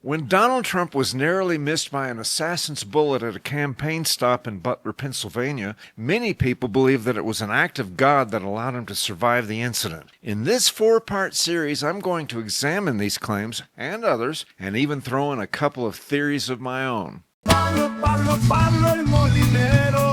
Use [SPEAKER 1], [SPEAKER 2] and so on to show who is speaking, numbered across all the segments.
[SPEAKER 1] When Donald Trump was narrowly missed by an assassin's bullet at a campaign stop in Butler, Pennsylvania, many people believe that it was an act of God that allowed him to survive the incident. In this four-part series, I'm going to examine these claims and others, and even throw in a couple of theories of my own. Pablo, Pablo, Pablo el molinero.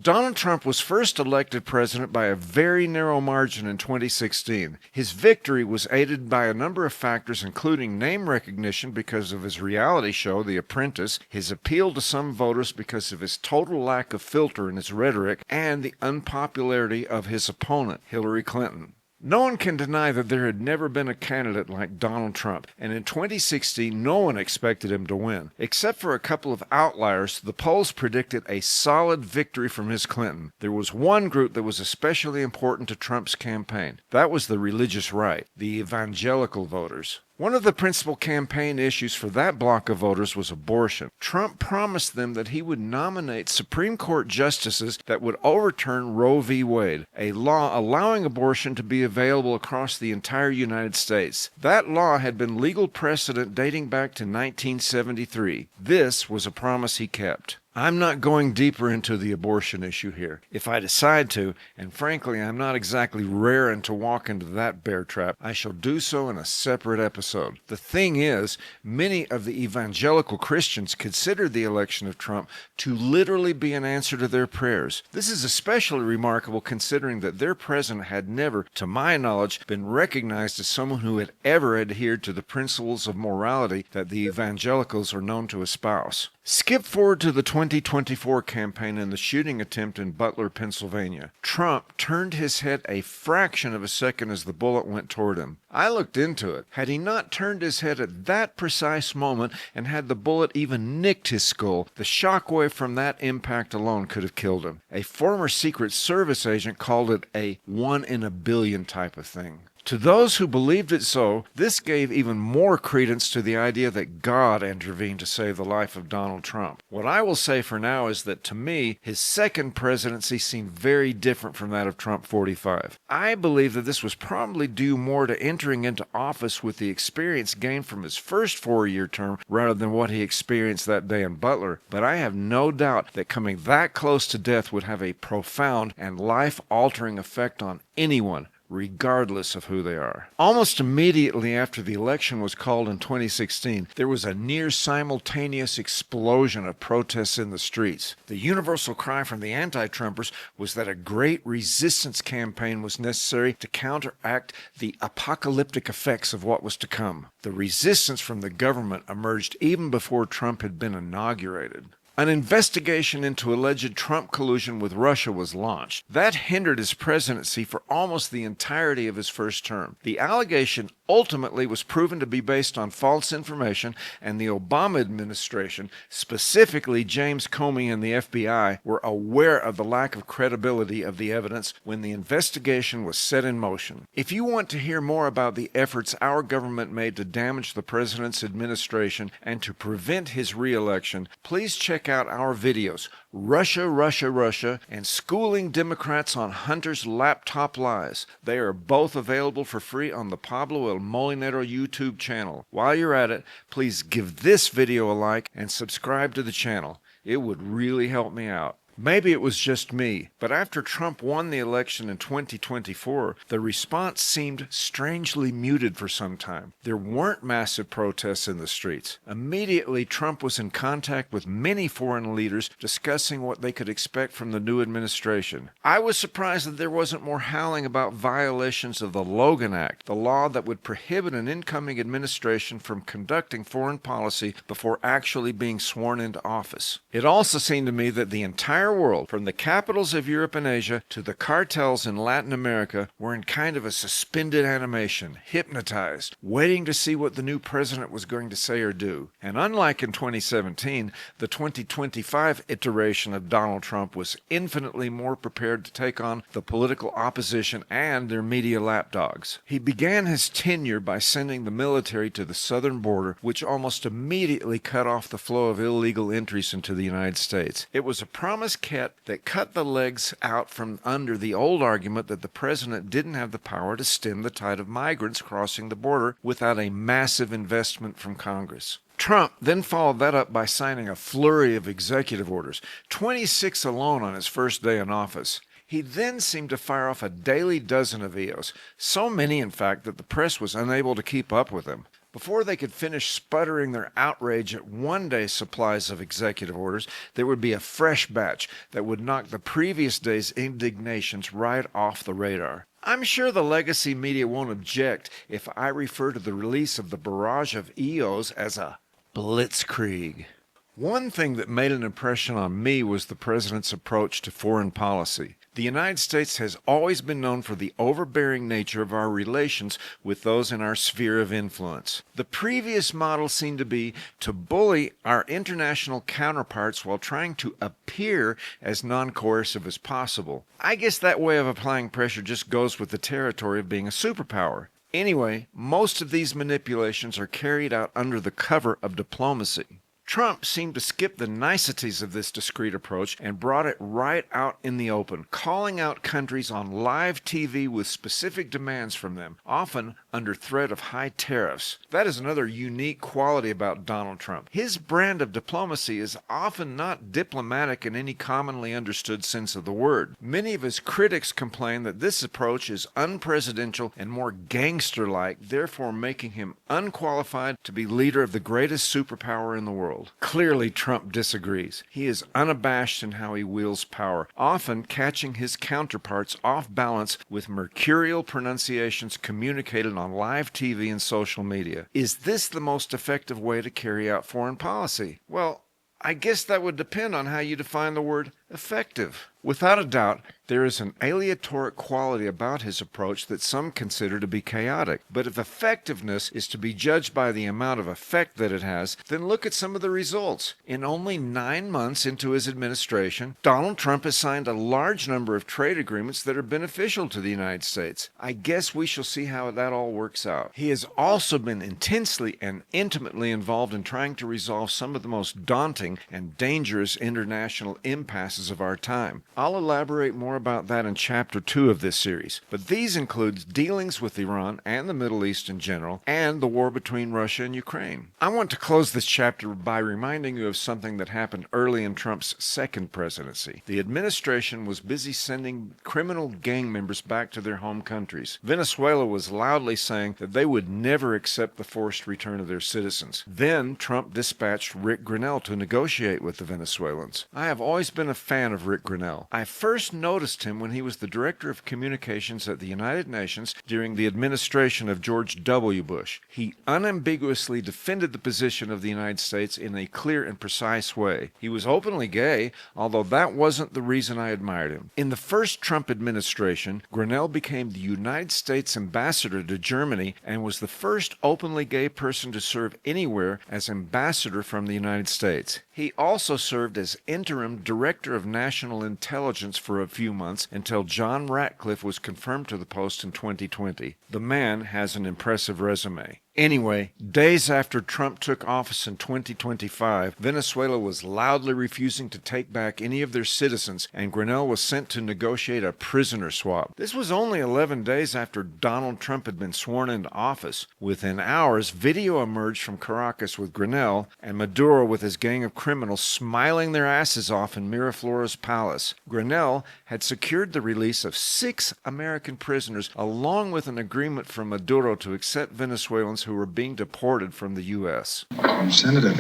[SPEAKER 1] Donald Trump was first elected president by a very narrow margin in 2016. His victory was aided by a number of factors, including name recognition because of his reality show, The Apprentice, his appeal to some voters because of his total lack of filter in his rhetoric, and the unpopularity of his opponent, Hillary Clinton. No one can deny that there had never been a candidate like Donald Trump, and in 2016, no one expected him to win. Except for a couple of outliers, the polls predicted a solid victory from Ms. Clinton. There was one group that was especially important to Trump's campaign. That was the religious right, the evangelical voters. One of the principal campaign issues for that bloc of voters was abortion. Trump promised them that he would nominate Supreme Court justices that would overturn Roe v. Wade, a law allowing abortion to be available across the entire United States. That law had been legal precedent dating back to 1973. This was a promise he kept. I'm not going deeper into the abortion issue here. If I decide to, and frankly I'm not exactly raring to walk into that bear trap, I shall do so in a separate episode. The thing is, many of the evangelical Christians consider the election of Trump to literally be an answer to their prayers. This is especially remarkable considering that their president had never, to my knowledge, been recognized as someone who had ever adhered to the principles of morality that the evangelicals are known to espouse. Skip forward to the 2024 campaign and the shooting attempt in Butler, Pennsylvania. Trump turned his head a fraction of a second as the bullet went toward him. I looked into it. Had he not turned his head at that precise moment and had the bullet even nicked his skull, the shockwave from that impact alone could have killed him. A former Secret Service agent called it a 1 in a billion type of thing. To those who believed it so, this gave even more credence to the idea that God intervened to save the life of Donald Trump. What I will say for now is that to me, his second presidency seemed very different from that of Trump 45. I believe that this was probably due more to entering into office with the experience gained from his first four-year term rather than what he experienced that day in Butler, but I have no doubt that coming that close to death would have a profound and life-altering effect on anyone, regardless of who they are. Almost immediately after the election was called in 2016, there was a near simultaneous explosion of protests in the streets. The universal cry from the anti-Trumpers was that a great resistance campaign was necessary to counteract the apocalyptic effects of what was to come. The resistance from the government emerged even before Trump had been inaugurated. An investigation into alleged Trump collusion with Russia was launched. That hindered his presidency for almost the entirety of his first term. The allegation ultimately was proven to be based on false information, and the Obama administration, specifically James Comey and the FBI, were aware of the lack of credibility of the evidence when the investigation was set in motion. If you want to hear more about the efforts our government made to damage the president's administration and to prevent his re-election, please check out our videos, Russia, Russia, Russia, and Schooling Democrats on Hunter's Laptop Lies. They are both available for free on the Pablo El Molinero YouTube channel. While you're at it, please give this video a like and subscribe to the channel. It would really help me out. Maybe it was just me, but after Trump won the election in 2024, the response seemed strangely muted for some time. There weren't massive protests in the streets. Immediately, Trump was in contact with many foreign leaders discussing what they could expect from the new administration. I was surprised that there wasn't more howling about violations of the Logan Act, the law that would prohibit an incoming administration from conducting foreign policy before actually being sworn into office. It also seemed to me that the entire world, from the capitals of Europe and Asia to the cartels in Latin America, were in kind of a suspended animation, hypnotized, waiting to see what the new president was going to say or do. And unlike in 2017, the 2025 iteration of Donald Trump was infinitely more prepared to take on the political opposition and their media lapdogs. He began his tenure by sending the military to the southern border, which almost immediately cut off the flow of illegal entries into the United States. It was a promise cat that cut the legs out from under the old argument that the president didn't have the power to stem the tide of migrants crossing the border without a massive investment from Congress. Trump then followed that up by signing a flurry of executive orders, 26 alone on his first day in office. He then seemed to fire off a daily dozen of EOs, so many in fact that the press was unable to keep up with him. Before they could finish sputtering their outrage at one-day's supplies of executive orders, there would be a fresh batch that would knock the previous day's indignations right off the radar. I'm sure the legacy media won't object if I refer to the release of the barrage of EOs as a blitzkrieg. One thing that made an impression on me was the president's approach to foreign policy. The United States has always been known for the overbearing nature of our relations with those in our sphere of influence. The previous model seemed to be to bully our international counterparts while trying to appear as non-coercive as possible. I guess that way of applying pressure just goes with the territory of being a superpower. Anyway, most of these manipulations are carried out under the cover of diplomacy. Trump seemed to skip the niceties of this discreet approach and brought it right out in the open, calling out countries on live TV with specific demands from them, often under threat of high tariffs. That is another unique quality about Donald Trump. His brand of diplomacy is often not diplomatic in any commonly understood sense of the word. Many of his critics complain that this approach is unpresidential and more gangster-like, therefore making him unqualified to be leader of the greatest superpower in the world. Clearly, Trump disagrees. He is unabashed in how he wields power, often catching his counterparts off balance with mercurial pronunciations communicated on live TV and social media. Is this the most effective way to carry out foreign policy? Well, I guess that would depend on how you define the word effective. Without a doubt, there is an aleatoric quality about his approach that some consider to be chaotic. But if effectiveness is to be judged by the amount of effect that it has, then look at some of the results. In only 9 months into his administration, Donald Trump has signed a large number of trade agreements that are beneficial to the United States. I guess we shall see how that all works out. He has also been intensely and intimately involved in trying to resolve some of the most daunting and dangerous international impasses of our time. I'll elaborate more about that in Chapter 2 of this series, but these include dealings with Iran and the Middle East in general, and the war between Russia and Ukraine. I want to close this chapter by reminding you of something that happened early in Trump's second presidency. The administration was busy sending criminal gang members back to their home countries. Venezuela was loudly saying that they would never accept the forced return of their citizens. Then Trump dispatched Rick Grenell to negotiate with the Venezuelans. I have always been a fan of Rick Grenell. I first noticed him when he was the Director of Communications at the United Nations during the administration of George W. Bush. He unambiguously defended the position of the United States in a clear and precise way. He was openly gay, although that wasn't the reason I admired him. In the first Trump administration, Grenell became the United States ambassador to Germany and was the first openly gay person to serve anywhere as ambassador from the United States. He also served as interim Director of National Intelligence for a few months until John Ratcliffe was confirmed to the post in 2020. The man has an impressive resume. Anyway, days after Trump took office in 2025, Venezuela was loudly refusing to take back any of their citizens, and Grenell was sent to negotiate a prisoner swap. This was only 11 days after Donald Trump had been sworn into office. Within hours, video emerged from Caracas with Grenell and Maduro with his gang of criminals smiling their asses off in Miraflores Palace. Grenell had secured the release of 6 American prisoners, along with an agreement from Maduro to accept Venezuelans who were being deported from the U.S.
[SPEAKER 2] Senator,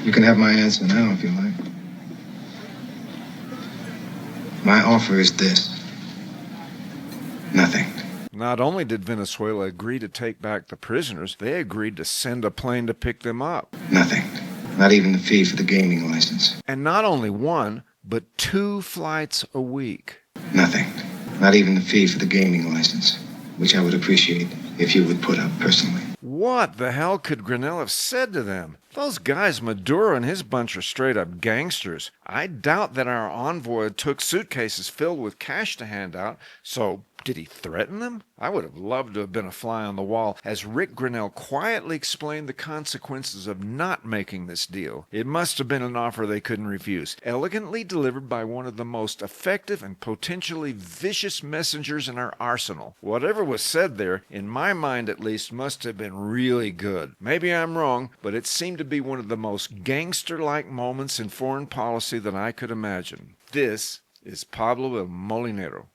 [SPEAKER 2] you can have my answer now if you like. My offer is this. Nothing.
[SPEAKER 1] Not only did Venezuela agree to take back the prisoners, they agreed to send a plane to pick them up.
[SPEAKER 2] Nothing. Not even the fee for the gaming license.
[SPEAKER 1] And not only one, but 2 flights a week.
[SPEAKER 2] Nothing. Not even the fee for the gaming license, which I would appreciate if you would put up personally.
[SPEAKER 1] What the hell could Grenell have said to them? Those guys, Maduro and his bunch, are straight up gangsters. I doubt that our envoy took suitcases filled with cash to hand out, so Did he threaten them? I would have loved to have been a fly on the wall as Rick Grinnell quietly explained the consequences of not making this deal. It must have been an offer they couldn't refuse, elegantly delivered by one of the most effective and potentially vicious messengers in our arsenal. Whatever was said there, in my mind at least, must have been really good. Maybe I'm wrong, but it seemed to be one of the most gangster-like moments in foreign policy that I could imagine. This is Pablo El Molinero.